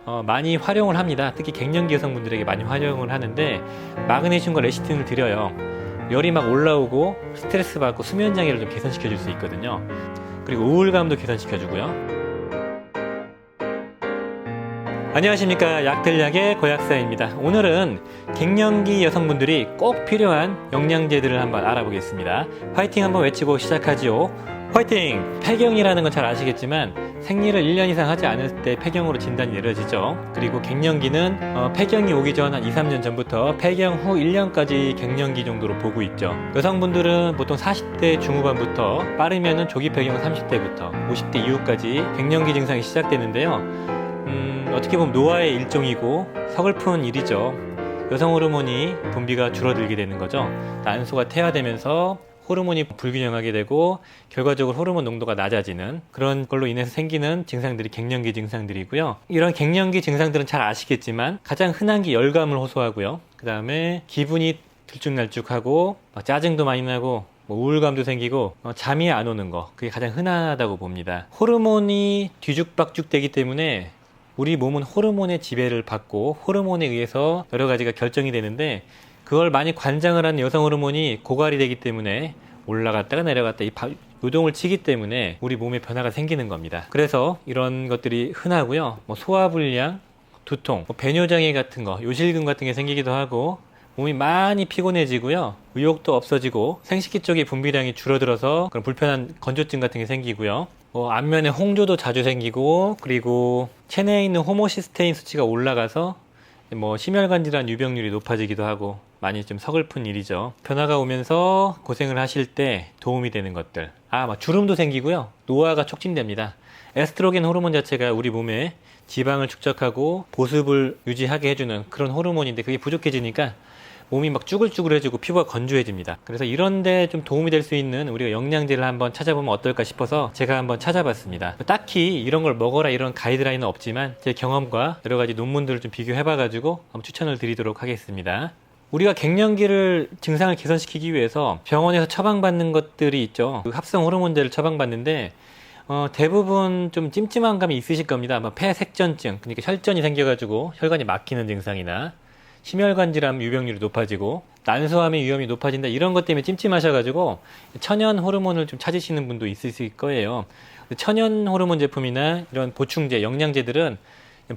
많이 활용을 합니다. 특히 갱년기 여성분들에게 많이 활용을 하는데, 마그네슘과 레시틴을 드려요. 열이 막 올라오고 스트레스 받고 수면 장애를 좀 개선시켜 줄 수 있거든요. 그리고 우울감도 개선시켜 주고요. 안녕하십니까, 약들약의 고약사입니다. 오늘은 갱년기 여성분들이 꼭 필요한 영양제들을 한번 알아보겠습니다. 화이팅 한번 외치고 시작하지요. 화이팅! 폐경이라는 건 잘 아시겠지만 생리를 1년 이상 하지 않을 때 폐경으로 진단이 내려지죠. 그리고 갱년기는 폐경이 오기 전 한 2, 3년 전부터 폐경 후 1년까지 갱년기 정도로 보고 있죠. 여성분들은 보통 40대 중후반부터, 빠르면은 조기 폐경은 30대부터 50대 이후까지 갱년기 증상이 시작되는데요. 어떻게 보면 노화의 일종이고 서글픈 일이죠. 여성 호르몬이 분비가 줄어들게 되는 거죠. 난소가 퇴화되면서 호르몬이 불균형하게 되고 결과적으로 호르몬 농도가 낮아지는 그런 걸로 인해서 생기는 증상들이 갱년기 증상들이고요. 이런 갱년기 증상들은 잘 아시겠지만 가장 흔한 게 열감을 호소하고요. 그 다음에 기분이 들쭉날쭉하고 짜증도 많이 나고 우울감도 생기고 잠이 안 오는 거, 그게 가장 흔하다고 봅니다. 호르몬이 뒤죽박죽 되기 때문에 우리 몸은 호르몬의 지배를 받고 호르몬에 의해서 여러 가지가 결정이 되는데, 그걸 많이 관장을 하는 여성 호르몬이 고갈이 되기 때문에 올라갔다가 내려갔다 요동을 치기 때문에 우리 몸에 변화가 생기는 겁니다. 그래서 이런 것들이 흔하고요. 소화불량, 두통, 배뇨장애 같은 거, 요실금 같은 게 생기기도 하고, 몸이 많이 피곤해지고요. 의욕도 없어지고 생식기 쪽의 분비량이 줄어들어서 그런 불편한 건조증 같은 게 생기고요. 안면에 홍조도 자주 생기고, 그리고 체내에 있는 호모시스테인 수치가 올라가서 심혈관 질환 유병률이 높아지기도 하고, 많이 좀 서글픈 일이죠. 변화가 오면서 고생을 하실 때 도움이 되는 것들, 주름도 생기고요. 노화가 촉진됩니다. 에스트로겐 호르몬 자체가 우리 몸에 지방을 축적하고 보습을 유지하게 해주는 그런 호르몬인데, 그게 부족해지니까 몸이 막 쭈글쭈글해지고 피부가 건조해집니다. 그래서 이런데 좀 도움이 될 수 있는 우리가 영양제를 한번 찾아보면 어떨까 싶어서 제가 한번 찾아봤습니다. 딱히 이런 걸 먹어라 이런 가이드라인은 없지만 제 경험과 여러 가지 논문들을 좀 비교해봐가지고 한번 추천을 드리도록 하겠습니다. 우리가 갱년기를 증상을 개선시키기 위해서 병원에서 처방받는 것들이 있죠. 그 합성 호르몬제를 처방받는데 대부분 좀 찜찜한 감이 있으실 겁니다. 폐색전증, 그러니까 혈전이 생겨가지고 혈관이 막히는 증상이나 심혈관 질환 유병률이 높아지고 난소암의 위험이 높아진다, 이런 것 때문에 찜찜하셔가지고 천연 호르몬을 좀 찾으시는 분도 있으실 거예요. 천연 호르몬 제품이나 이런 보충제, 영양제들은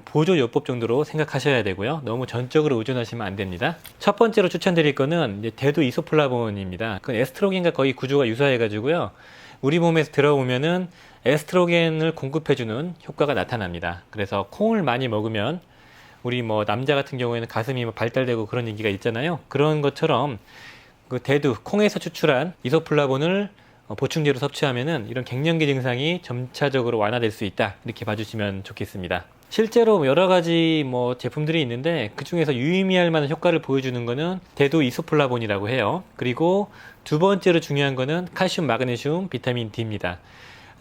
보조요법 정도로 생각하셔야 되고요. 너무 전적으로 의존하시면 안 됩니다. 첫 번째로 추천드릴 거는 이제 대두 이소플라본입니다. 그 에스트로겐과 거의 구조가 유사해가지고요. 우리 몸에서 들어오면은 에스트로겐을 공급해주는 효과가 나타납니다. 그래서 콩을 많이 먹으면 우리 남자 같은 경우에는 가슴이 발달되고 그런 얘기가 있잖아요. 그런 것처럼 그 대두, 콩에서 추출한 이소플라본을 보충제로 섭취하면은 이런 갱년기 증상이 점차적으로 완화될 수 있다, 이렇게 봐주시면 좋겠습니다. 실제로 여러 가지 제품들이 있는데 그 중에서 유의미할 만한 효과를 보여주는 거는 대두 이소플라본이라고 해요. 그리고 두 번째로 중요한 거는 칼슘, 마그네슘, 비타민 D입니다.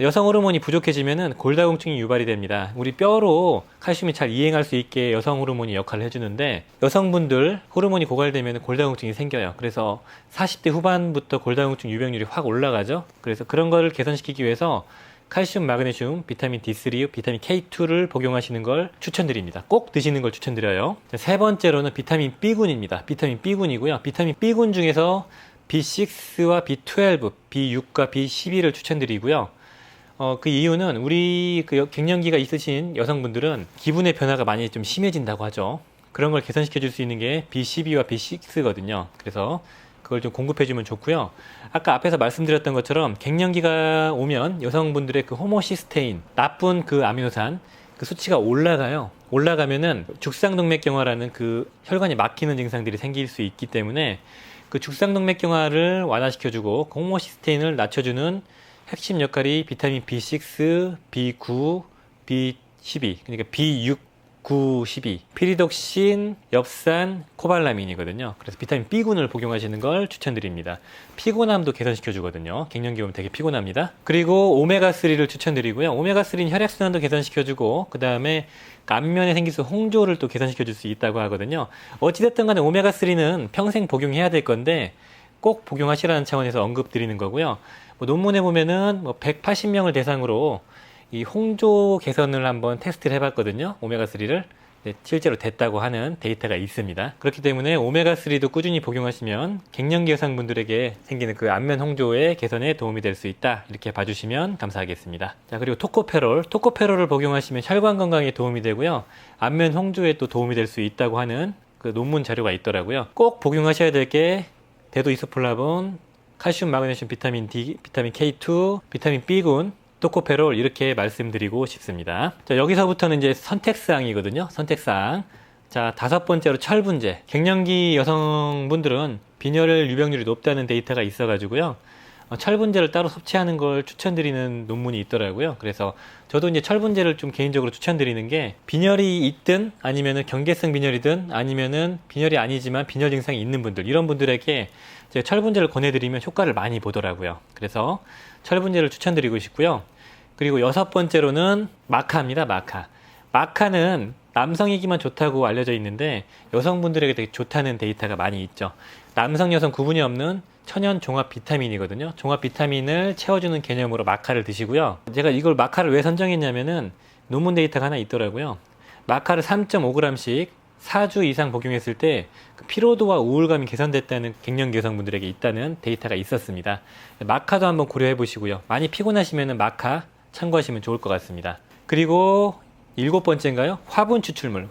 여성 호르몬이 부족해지면은 골다공증이 유발이 됩니다. 우리 뼈로 칼슘이 잘 이행할 수 있게 여성 호르몬이 역할을 해주는데, 여성분들 호르몬이 고갈되면 골다공증이 생겨요. 그래서 40대 후반부터 골다공증 유병률이 확 올라가죠. 그래서 그런 거를 개선시키기 위해서 칼슘, 마그네슘, 비타민 D3, 비타민 K2를 복용하시는 걸 추천드립니다. 꼭 드시는 걸 추천드려요. 세 번째로는 비타민 B군입니다. 비타민 B군이고요. 비타민 B군 중에서 B6와 B12, B6과 B12를 추천드리고요. 그 이유는 우리 갱년기가 있으신 여성분들은 기분의 변화가 많이 좀 심해진다고 하죠. 그런 걸 개선시켜 줄 수 있는 게 B12와 B6거든요. 그래서 그걸 좀 공급해주면 좋고요. 아까 앞에서 말씀드렸던 것처럼 갱년기가 오면 여성분들의 그 호모시스테인, 나쁜 그 아미노산, 그 수치가 올라가요. 올라가면은 죽상동맥경화라는 그 혈관이 막히는 증상들이 생길 수 있기 때문에 그 죽상동맥경화를 완화시켜주고 호모시스테인을 낮춰주는 핵심 역할이 비타민 B6, B9, B12, 그러니까 B6, 9, 12, 피리독신, 엽산, 코발라민이거든요. 그래서 비타민 B군을 복용하시는 걸 추천드립니다. 피곤함도 개선시켜 주거든요. 갱년기 오면 되게 피곤합니다. 그리고 오메가3를 추천드리고요. 오메가3는 혈액순환도 개선시켜 주고, 그 다음에 안면에 생길 수 홍조를 또 개선시켜 줄 수 있다고 하거든요. 어찌됐든 간에 오메가3는 평생 복용해야 될 건데 꼭 복용하시라는 차원에서 언급드리는 거고요. 논문에 보면은 180명을 대상으로 이 홍조 개선을 한번 테스트를 해봤거든요. 오메가3를. 실제로 됐다고 하는 데이터가 있습니다. 그렇기 때문에 오메가3도 꾸준히 복용하시면 갱년기 여성분들에게 생기는 그 안면 홍조의 개선에 도움이 될 수 있다. 이렇게 봐주시면 감사하겠습니다. 자, 그리고 토코페롤을 복용하시면 혈관 건강에 도움이 되고요. 안면 홍조에 또 도움이 될 수 있다고 하는 그 논문 자료가 있더라고요. 꼭 복용하셔야 될 게 대도 이소플라본, 칼슘, 마그네슘, 비타민 D, 비타민 K2, 비타민 B군, 토코페롤 이렇게 말씀드리고 싶습니다. 자, 여기서부터는 이제 선택사항이거든요. 선택사항. 자, 5번째로 철분제. 갱년기 여성분들은 빈혈 유병률이 높다는 데이터가 있어가지고요. 철분제를 따로 섭취하는 걸 추천드리는 논문이 있더라고요. 그래서 저도 이제 철분제를 좀 개인적으로 추천드리는 게 빈혈이 있든 아니면은 경계성 빈혈이든 아니면은 빈혈이 아니지만 빈혈 증상이 있는 분들, 이런 분들에게 제가 철분제를 권해드리면 효과를 많이 보더라고요. 그래서 철분제를 추천드리고 싶고요. 그리고 6번째로는 마카입니다. 마카는 남성이기만 좋다고 알려져 있는데 여성분들에게 되게 좋다는 데이터가 많이 있죠. 남성, 여성 구분이 없는 천연 종합 비타민이거든요. 종합 비타민을 채워주는 개념으로 마카를 드시고요. 제가 이걸 마카를 왜 선정했냐면은 논문 데이터가 하나 있더라고요. 마카를 3.5g씩 4주 이상 복용했을 때 그 피로도와 우울감이 개선됐다는 갱년기 여성분들에게 있다는 데이터가 있었습니다. 마카도 한번 고려해 보시고요. 많이 피곤하시면 마카 참고하시면 좋을 것 같습니다. 그리고 7번째인가요? 화분 추출물.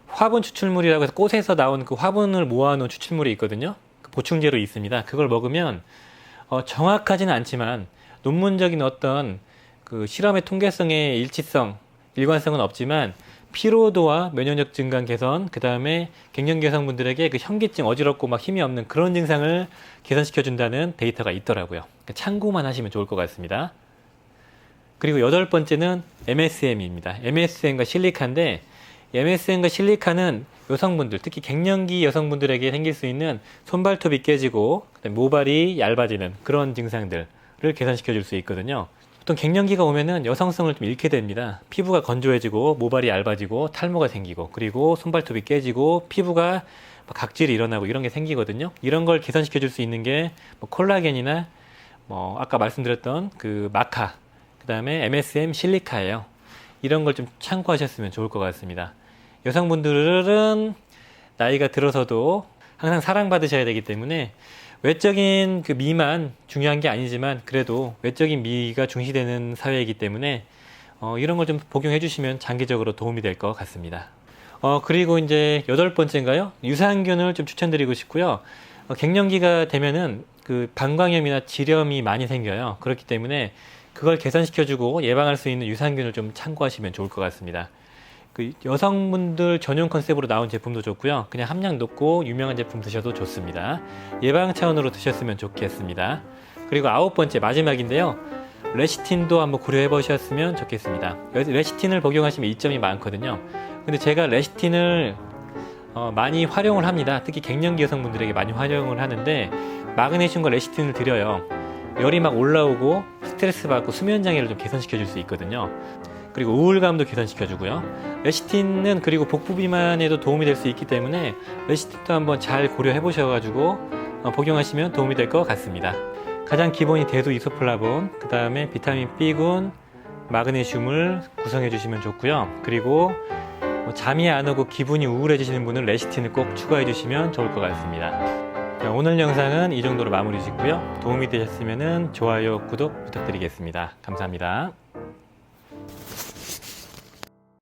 화분 추출물이라고 해서 꽃에서 나온 그 화분을 모아놓은 추출물이 있거든요. 그 보충제로 있습니다. 그걸 먹으면 정확하지는 않지만 논문적인 어떤 그 실험의 통계성의 일관성은 없지만 피로도와 면역력 증강 개선, 그 다음에 갱년기 여성분들에게 그 현기증, 어지럽고 막 힘이 없는 그런 증상을 개선시켜 준다는 데이터가 있더라고요. 그러니까 참고만 하시면 좋을 것 같습니다. 그리고 8번째는 MSM입니다. MSM과 실리카인데 MSM과 실리카는 여성분들, 특히 갱년기 여성분들에게 생길 수 있는 손발톱이 깨지고 모발이 얇아지는 그런 증상들을 개선시켜 줄 수 있거든요. 보통 갱년기가 오면은 여성성을 좀 잃게 됩니다. 피부가 건조해지고 모발이 얇아지고 탈모가 생기고 그리고 손발톱이 깨지고 피부가 각질이 일어나고 이런 게 생기거든요. 이런 걸 개선시켜 줄 수 있는 게 콜라겐이나 아까 말씀드렸던 그 마카, 그 다음에 MSM 실리카예요. 이런 걸 좀 참고하셨으면 좋을 것 같습니다. 여성분들은 나이가 들어서도 항상 사랑받으셔야 되기 때문에 외적인 그 미만 중요한 게 아니지만 그래도 외적인 미가 중시되는 사회이기 때문에 이런 걸 좀 복용해 주시면 장기적으로 도움이 될 것 같습니다. 그리고 이제 8번째인가요? 유산균을 좀 추천드리고 싶고요. 갱년기가 되면은 그 방광염이나 지렴이 많이 생겨요. 그렇기 때문에 그걸 개선시켜주고 예방할 수 있는 유산균을 좀 참고하시면 좋을 것 같습니다. 그 여성분들 전용 컨셉으로 나온 제품도 좋고요. 그냥 함량 높고 유명한 제품 드셔도 좋습니다. 예방 차원으로 드셨으면 좋겠습니다. 그리고 9번째 마지막인데요. 레시틴도 한번 고려해 보셨으면 좋겠습니다. 레시틴을 복용하시면 이점이 많거든요. 근데 제가 레시틴을 많이 활용을 합니다. 특히 갱년기 여성분들에게 많이 활용을 하는데 마그네슘과 레시틴을 드려요. 열이 막 올라오고 스트레스 받고 수면 장애를 좀 개선시켜 줄 수 있거든요. 그리고 우울감도 개선시켜 주고요. 레시틴은 그리고 복부 비만에도 도움이 될 수 있기 때문에 레시틴도 한번 잘 고려해 보셔가지고 복용하시면 도움이 될 것 같습니다. 가장 기본이 대두 이소플라본, 그 다음에 비타민 B군, 마그네슘을 구성해 주시면 좋고요. 그리고 잠이 안 오고 기분이 우울해지시는 분은 레시틴을 꼭 추가해 주시면 좋을 것 같습니다. 자, 오늘 영상은 이 정도로 마무리 짓고요. 도움이 되셨으면 좋아요, 구독 부탁드리겠습니다. 감사합니다.